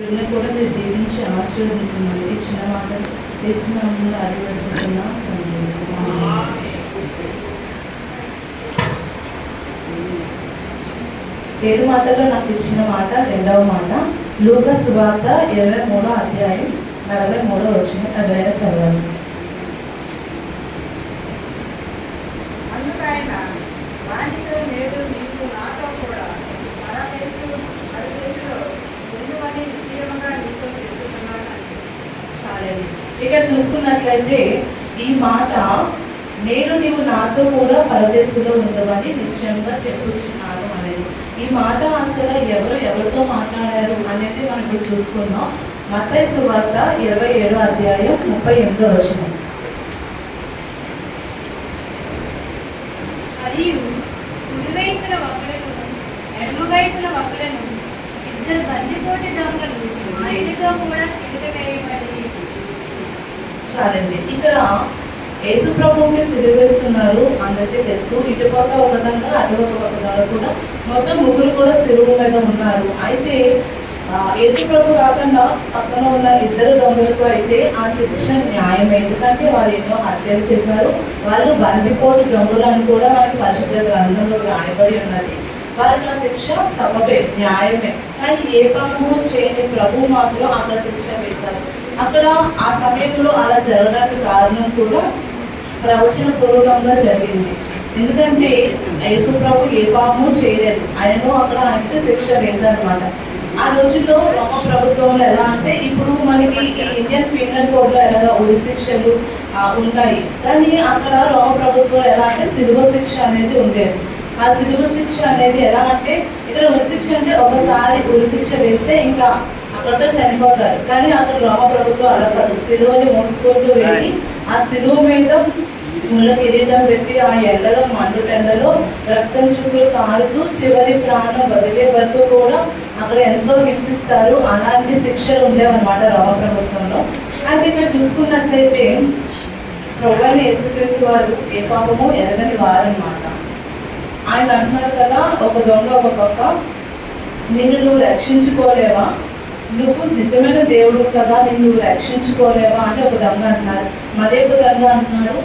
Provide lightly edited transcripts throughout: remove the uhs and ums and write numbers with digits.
వీళ్ళని కూడా మీరు దీవించి ఆశీర్వదించమని ఈ చిన్న మాటలు వేసుకున్నాము అడిగడుగుతున్నా. ఏడు మాటల్లో నాకు ఇచ్చిన మాట రెండవ మాట లూకా సువార్త 23వ అధ్యాయం 43వ వచనం. అదైనా చదవాలి. ఇక్కడ చూసుకున్నట్లయితే ఈ మాట నేను నీవు నాతో కూడా పరదేశంలో ఉండవని నిశ్చయంగా చెప్పుచున్నాను అనేది. ఈ మాట అసలు ఎవరితో మాట్లాడారు అనేది మనం ఇప్పుడు చూసుకుందాం. మత్తయి సువార్త 27వ అధ్యాయం 38వ వచనం. మరియు కుడివైపుల ఒకడును ఎడమవైపుల ఒకడును ఇద్దరు బందిపోటు దొంగలు ఆయనతో కూడా సిలువ వేయబడి. చాలండి, ఇక్కడ యేసు ప్రభువుకి సిలువ వేస్తున్నారు అందరికీ తెలుసు. ఇటుపక్క ఒక దంగ అటుపక్క ఒక దంగ కూడా మొత్తం ముగ్గురు కూడా సిలువ మీద ఉన్నారు. అయితే యేసు ప్రభు కాకుండా పక్కన ఉన్న ఇద్దరు దొంగలకు అయితే ఆ శిక్ష న్యాయం. ఎందుకంటే వాళ్ళు ఎన్నో హత్యలు చేశారు. వాళ్ళు బందిపోటు దొంగలు అని కూడా మనకి పరిశుద్ధ గ్రంథంలో రాయబడి ఉన్నది. వాళ్ళకి ఆ శిక్ష సబబే, న్యాయమే. కానీ ఏ పాపము చేయని ప్రభు మాత్రం అక్కడ శిక్ష వేశారు. అక్కడ ఆ సమయంలో అలా జరగడానికి కారణం కూడా ప్రవచన పూర్వకంగా జరిగింది. ఎందుకంటే యేసు ప్రభు ఏ పాపము చేయలేదు, ఆయనను అక్కడ ఆయనకి శిక్ష వేశారనమాట. ఆ రోజుల్లో రోమ ప్రభుత్వంలో ఎలా అంటే ఇప్పుడు మనకి ఈ ఇండియన్ పీనల్ కోడ్లో ఎలాగా ఉరి శిక్షలు ఉంటాయి, కానీ అక్కడ రోమ ప్రభుత్వంలో ఎలా అంటే సిలువ శిక్ష అనేది ఉండేది. ఆ సిలువ శిక్ష అనేది ఎలా అంటే ఇక్కడ ఉరి శిక్ష అంటే ఒకసారి ఉరి శిక్ష వేస్తే ఇంకా అక్కడితో చనిపోతారు. కానీ అక్కడ రోమ ప్రభుత్వం అలా కాదు, సిలువని మోసుకుంటూ వెళ్ళి ఆ సిలువ మీద ముళ్ళ కిరీటం పెట్టి ఆ ఎండలో మండుటెండలో రక్తం చుక్కలు కారుతూ చివరి ప్రాణం వదిలే వరకు కూడా అక్కడ ఎంతో హింసిస్తారు. అలాంటి శిక్షలు ఉండేవన్నమాట రోమ ప్రభుత్వంలో. అయితే ఇక్కడ చూసుకున్నట్లయితే ప్రభువైన యేసుక్రీస్తు వారు ఏ పాపము ఎరగని వారన్నమాట. ఆయన అంటున్నారు కదా, ఒక దొంగ ఒక పక్క నిన్ను నువ్వు రక్షించుకోలేవా, నువ్వు నిజమైన దేవుడు కదా, నిన్ను రక్షించుకోలేవా అని ఒక దొంగ అంటున్నారు. మరే ఒక దొంగ అంటున్నారు,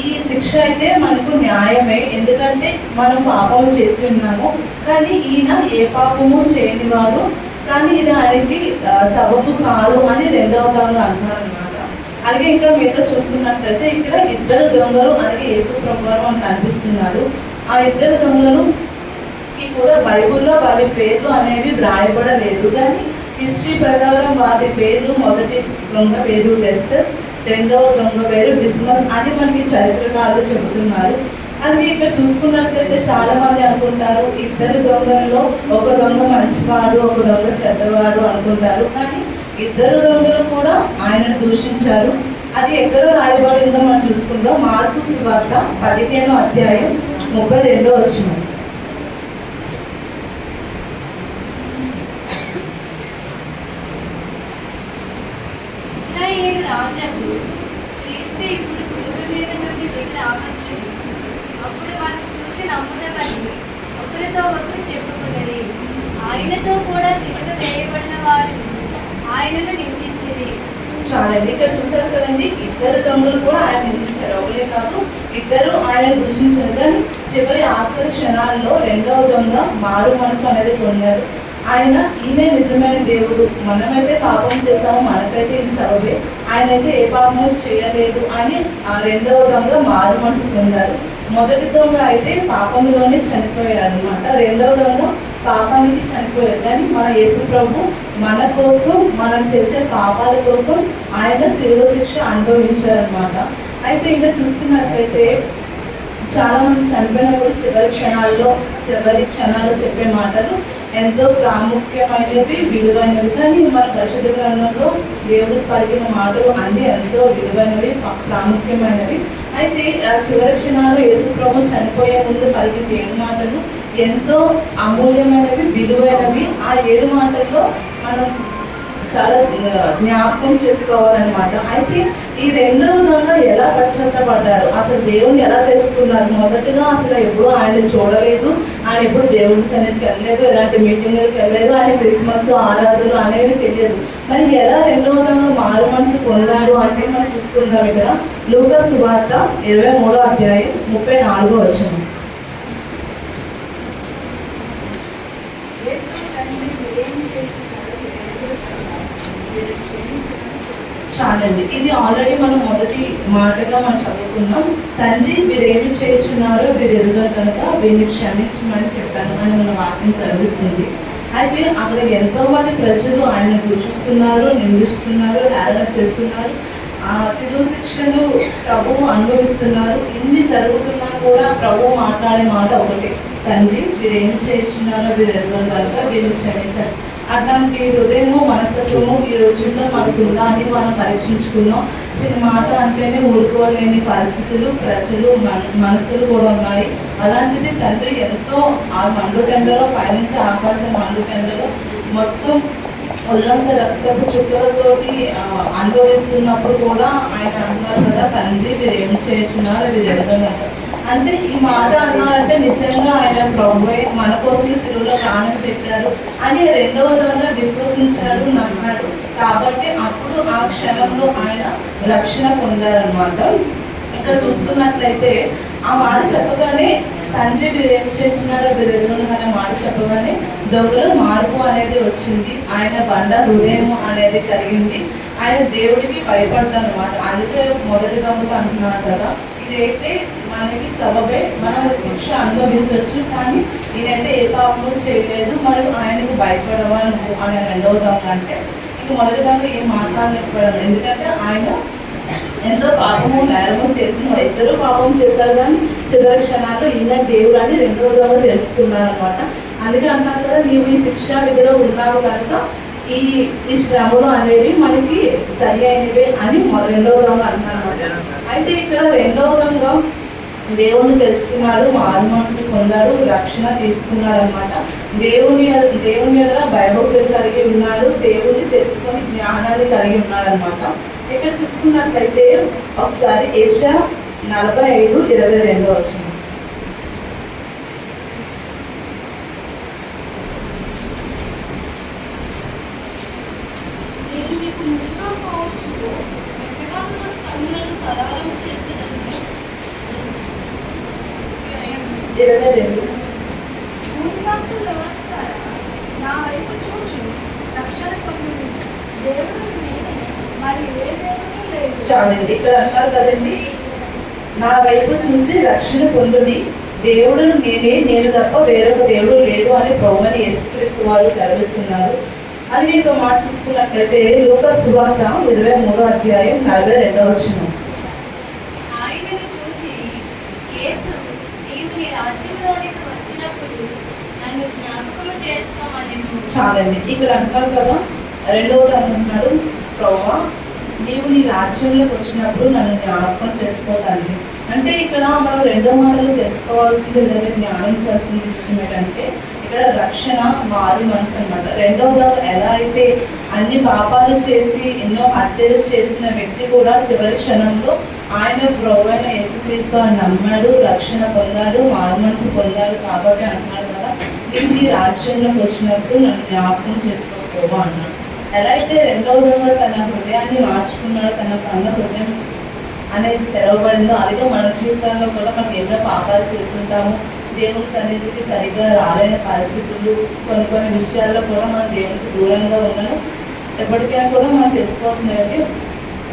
ఈ శిక్ష అయితే మనకు న్యాయమే, ఎందుకంటే మనం పాపము చేసి ఉన్నాము. కానీ ఈయన ఏ పాపము చేయని వారు, కానీ ఇది ఆయనకి సబబు కాదు అని రెండవ దొంగ అంటున్నారు అనమాట. అలాగే ఇంకా మీతో చూసుకున్నట్లయితే ఇక్కడ ఇద్దరు దొంగలు అలాగే యేసు ప్రభువారు మనకు కనిపిస్తున్నారు. ఆ ఇద్దరు దొంగలు కూడా బైబుల్లో వారి పేర్లు అనేవి వ్రాయబడలేదు, కానీ హిస్టరీ ప్రకారం వారి పేర్లు మొదటి దొంగ పేరు డెస్టస్, రెండవ దొంగ పేరు డిస్మస్ అని మనకి చరిత్రకారులు చెబుతున్నారు. అది ఇక్కడ చూసుకున్నట్లయితే చాలా మంది అనుకుంటారు ఇద్దరు దొంగలలో ఒక దొంగ మంచివాడు ఒక దొంగ చెడ్డవాడు అనుకుంటారు, కానీ ఇద్దరు దొంగలు కూడా ఆయనను దూషించారు. అది ఎక్కడ రాయబడిందో మనం చూసుకుందాం. మార్కు సువార్త 15వ అధ్యాయం 32వ వచనం. రాజు క్రీస్తు ఇప్పుడు పులుగు మీద నుండి దిగి రావచ్చు, అప్పుడు మనం చూసి నమ్ముదామని ఒకరితో ఒకరు చెప్పుకున్నది. ఆయనతో కూడా సిలువ వేయబడిన వారు ఆయనను నిందించింది. చాలండి, ఇక్కడ చూసారు కదండి, ఇద్దరు దొంగలు కూడా ఆయన నిందించారు. ఒకరే కాదు, ఇద్దరు ఆయన దూషించారు. కానీ చివరి ఆఖరి క్షణాల్లో రెండవ దొంగ మారు మనసు అనేది పొందారు. ఈయనే నిజమైన దేవుడు, మనమైతే పాపం చేసాము, మనకైతే ఇది సబబే, ఆయనైతే ఏ పాపము చేయలేదు అని ఆ రెండవ దొంగ మారు మనసు పొందారు. మొదటి దొంగ అయితే పాపంలోనే చనిపోయాడు అనమాట. రెండవ దొంగ పాపానికి చనిపోయారు. కానీ మన యేసు ప్రభు మన కోసం, మనం చేసే పాపాల కోసం ఆయన శిలువ శిక్ష అనుభవించారనమాట. అయితే ఇంకా చూసుకున్నట్లయితే చాలా మంది చనిపోయినప్పుడు చివరి క్షణాల్లో చెప్పే మాటలు ఎంతో ప్రాముఖ్యమైనవి, విలువైనవి. కానీ మన పరిశుద్ధ గ్రంథంలో దేవుడు పలికిన మాటలు అన్నీ ఎంతో విలువైనవి, ప్రాముఖ్యమైనవి. అయితే చివరి క్షణాలు యేసు ప్రభు చనిపోయే ముందు పలికిన 7 మాటలు ఎంతో అమూల్యమైనవి, విలువైనవి. ఆ 7 మాటల్లో మనం చాలా జ్ఞాపకం చేసుకోవాలన్నమాట. అయితే ఈ రెండవ దొంగ ఎలా పశ్చాత్తపడ్డారు, అసలు దేవుని ఎలా తెలుసుకున్నారు? మొదటిగా అసలు ఎప్పుడూ ఆయన చూడలేదు, ఆయన ఎప్పుడు దేవుడి సన్నిధికి వెళ్ళలేదు, ఎలాంటి మీటింగ్లకు వెళ్ళలేదు, ఆయన క్రిస్మస్ ఆరాధనలు అనేవి తెలియదు. మరి ఎలా రెండో విధంగా మారు మనసు పొందాడు అంటే మనం చూసుకుందాం. ఇక్కడ లూకా సువార్త 23వ అధ్యాయం 34వ వచనం. చాలండి, ఇది ఆల్రెడీ మనం మొదటి మాటగా మనం చదువుకున్నాం. తండ్రి వీరేమి చేయుచున్నారో వీరు ఎరుగరు కనుక వీరిని క్షమించమని చెప్పాను అని మన వాక్యం చదివిస్తుంది. అయితే అక్కడ ఎంతో మంది ప్రజలు ఆయన దూషిస్తున్నారు, నిందిస్తున్నారు, హేళన చేస్తున్నారు, ఆ శిలువ శిక్షను ప్రభువు అనుభవిస్తున్నారు. ఇన్ని జరుగుతున్నా కూడా ప్రభువు మాట్లాడే మాట ఒకటి, తండ్రి వీరేమి చేయుచున్నారో వీరు ఎరుగరు కనుక వీరిని క్షమించాలి. అట్లాంటి హృదయము మనస్తత్వము ఈ రోజుల్లో మనకు ఉందా అని మనం పరీక్షించుకున్నాం. చిన్న మాట అంటేనే ఊరుకోలేని పరిస్థితులు, ప్రజలు, మనసులు కూడా ఉన్నాయి. అలాంటిది తండ్రి ఎంతో ఆ మండుటెండలో పయనించే ఆకాశం మండుటెండలో మొత్తం ఒళ్ళంత రక్తపు చుక్కలతోటి అనుభవిస్తున్నప్పుడు కూడా ఆయన అంటున్నారు కదా, తండ్రి మీరు ఏం చేస్తున్నారు వీరు ఎరగనంటారు. అంటే ఈ మాట అన్నారంటే నిజంగా ఆయన ప్రభువే మన కోసం శిలువలో ప్రాణం పెట్టారు అని రెండవ విధంగా విశ్వసించాడు, నమ్మాడు. కాబట్టి అప్పుడు ఆ క్షణంలో ఆయన రక్షణ పొందారనమాట. ఇక్కడ చూసుకున్నట్లయితే ఆ మాట చెప్పగానే తండ్రి మీరు ఏం చేస్తున్నారో మీరు ఎదురున్నారనే మాట చెప్పగానే దొంగలో మార్పు అనేది వచ్చింది. ఆయన బండ హృదయం అనేది కలిగింది. ఆయన దేవుడికి భయపడతాను అనమాట. అందుకే మొదటి దొంగలు అంటున్నాడు కదా, ఇదైతే మనకి సబబే, మనం శిక్ష అనుభవించవచ్చు, కానీ ఈయనైతే ఏ పాపము చేయలేదు, మరి ఆయనకు భయపడవా నువ్వు అని రెండవ దొంగ అంటే ఇంక మొదటి దొంగ ఏం మాట్లాడలేకపోయాడు. ఎందుకంటే ఆయన ఎంతో పాపము నేరము చేసిన ఇద్దరు పాపం చేశారు, కానీ చివరి క్షణాల్లో ఈయన దేవుడు అని రెండవ దొంగ తెలుసుకున్నారు అనమాట. అందుకే అంటారు కదా, నీవు ఈ శిక్షా విధిలో ఉన్నావు కనుక ఈ శ్రమలు అనేవి మనకి సరి అయినవే అని రెండవ దొంగ అంటున్నారు. అయితే ఇక్కడ రెండవ దొంగ దేవుణ్ణి తెలుసుకున్నాడు, మారు మనసు పొందాడు, రక్షణ తీసుకున్నాడు అనమాట. దేవుని మీద భయభక్తులు కలిగి ఉన్నాడు, దేవుణ్ణి తెలుసుకొని జ్ఞానాన్ని కలిగి ఉన్నాడు అనమాట. ఇక్కడ చూసుకున్నట్లయితే ఒకసారి యెషయా 45:22 వచ్చింది. నా వైపు చూచి రక్షణ పొందింది, దేవుడు మరి ఏ దేవుడు లేదు. చాలండి, ఇక్కడ అంటారు కదండి, నా వైపు చూసి రక్షణ పొందుడి, దేవుడును నేనే, నేను తప్ప వేరొక దేవుడు లేడు అని ప్రభువైన యేసుక్రీస్తు వారు సెలవిస్తున్నారు. అది ఇంకో మాట చూసుకున్నట్లయితే లూకా సువార్త 23వ అధ్యాయం 42వ వచనం. ఆయనను చూచి యేసు, నీవు నీ రాజ్యంలోనికి వచ్చినప్పుడు నన్ను జ్ఞాపకం చేసుకోమని. చాలండి, ఇక్కడ అంటారు కదా, రెండవది అంటున్నాడు, ప్రభువా నీవు నీ రాజ్యంలోకి వచ్చినప్పుడు నన్ను జ్ఞాపకం చేసుకోవాలి. అంటే ఇక్కడ మనం రెండో మాటలు తెలుసుకోవాల్సింది, లేదా జ్ఞానించాల్సిన విషయం ఏంటంటే ఇక్కడ రక్షణ మారు మనసు అనమాట. రెండవగా ఎలా అయితే అన్ని పాపాలు చేసి ఎన్నో హత్యలు చేసిన వ్యక్తి కూడా చివరి క్షణంలో ఆయన ప్రభువైన యేసుక్రీస్తు నమ్మాడు, రక్షణ పొందాడు, మారు మనసు పొందాడు. కాబట్టి అంటున్నాడు కదా, నీవు నీ రాజ్యంలోకి వచ్చినప్పుడు నన్ను జ్ఞాపకం చేసుకోకపోవా అన్నాడు. ఎలా అయితే రెండవగా తన హృదయాన్ని మార్చుకున్నాడు, తన కన్న హృదయం అనేది తెరవబడిందో, అలాగే మన జీవితాల్లో కూడా మనం ఎన్నో పాపాలు చేస్తుంటాము, దేవుని సన్నిధికి సరిగ్గా రాలేని పరిస్థితులు, కొన్ని విషయాల్లో కూడా మనం దేవునికి దూరంగా ఉన్నాము. ఎప్పటికైనా కూడా మనం తెలుసుకోవాల్సిందంటే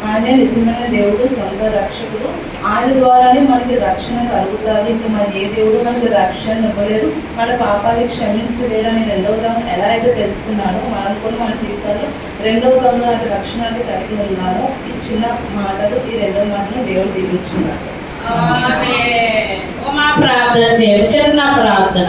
ఆయనే నిజమైన దేవుడు, సొంత రక్షకుడు. ఆయన ద్వారానే మనకి రక్షణ కలుగుతుంది. ఇంకా మన ఏ దేవుడు మనకి రక్షణ ఇవ్వలేరు, మన పాపాన్ని క్షమించలేరు అని రెండవ దొంగ ఎలా అయితే తెలుసుకున్నాడో మనం కూడా మన జీవితాల్లో రెండవ దొంగ లాంటి రక్షణ అంటే కలిగి ఉన్నాము. ఈ చిన్న మాటలు, ఈ రెండవ మాటలు దేవుడు దీవించున్నాడు. ప్రార్థన చేయండి, చిన్న ప్రార్థన.